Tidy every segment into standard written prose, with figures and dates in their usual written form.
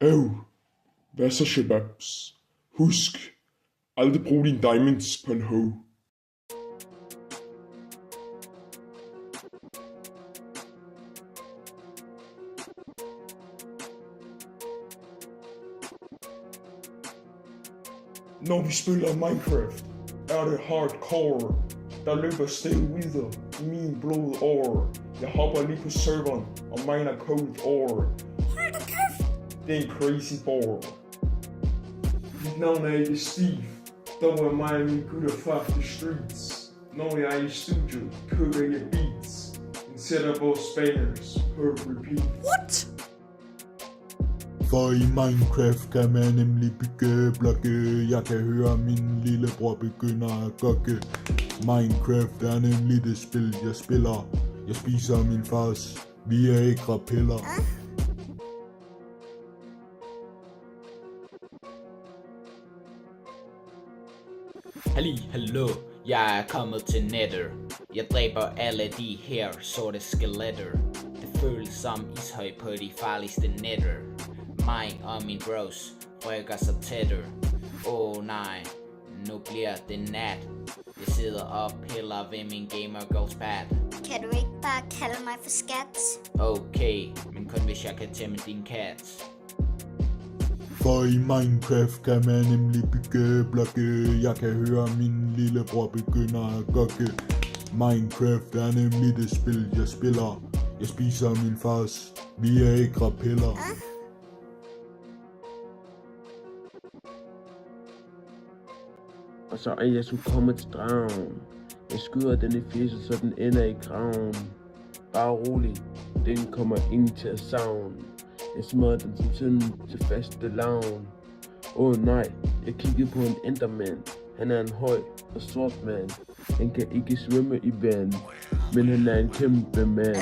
Hvad så, shababs? Husk, aldrig brug dine diamonds på en hoe. Når vi spiller Minecraft, er det hardcore. Der løber stille wither i min blodår. Jeg hopper lige på serveren og miner cold ore. Hold da kæft! Det er en crazy ball. Mit navn er ikke Steve. Dog er mig og mine gutter fra the streets. Når jeg er i studiet, kører jeg beats. En sætter vores bangers på repeat. What? For i Minecraft kan man nemlig bygge blokke. Jeg kan høre min lillebror begynder at gokke. Minecraft er nemlig det spil jeg spiller. Jeg spiser min fars Viagra-piller. Hallo, jeg er kommet til Nether. Jeg dræber alle de her sorte skeletter. Det føles som ishøj på de farligste netter. Mig og min bros rykker sig tættere. Nej, nu bliver det nat. Jeg sidder og piller ved min gamer goals pad. Kan du ikke bare kalde mig for skat? Okay, men kun hvis jeg kan tæmme din kat. For i Minecraft kan man nemlig bygge blokke. Jeg kan høre min lillebror begynder at gokke. Minecraft er nemlig det spil jeg spiller. Jeg spiser min fars Viagra-piller. Og så er jeg så kommet til dragen. Jeg skyder den i fjeset, så den ender i graven. Bare rolig, den kommer ind til at savne. Jeg smadrer den som sønnen til faste lavn. Nej, jeg kiggede på en enderman. Han er en høj og sort mand. Han kan ikke svømme i vand, men han er en kæmpe mand.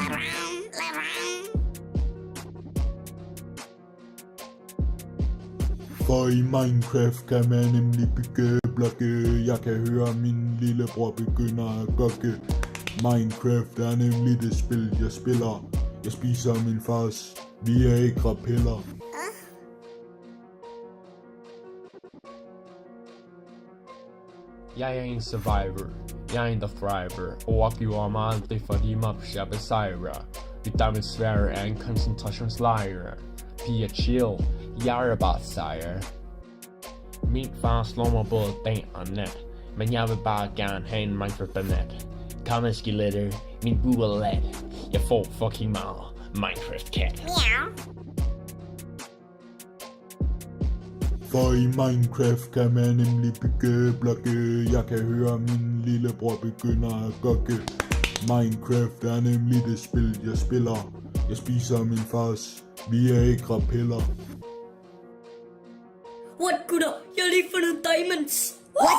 For i Minecraft kan man nemlig bygge blokke. Jeg kan høre min lillebror begynder at gokke. Minecraft er nemlig det spil jeg spiller. Jeg spiser min fars Viagra-piller. Jeg er en survivor, jeg er en der thriver. Overgiver mig aldrig for de mobs jeg besejrer. Mit diamondsværd er en koncentrationslejr. Piger chill, jeg er bare sejr. Min far slår mig både dag og nat, men jeg vil bare gerne have en Minecraft-banat. Kom med skeletter, min bue er let. Jeg får fucking meget Minecraft-cat. Miau. For i Minecraft kan man nemlig bygge blokke. Jeg kan høre min lillebror begynder at gokke. Minecraft er nemlig det spil jeg spiller. Jeg spiser min fars Viagra-piller. What, gutter? Jeg har lige fundet diamonds. What?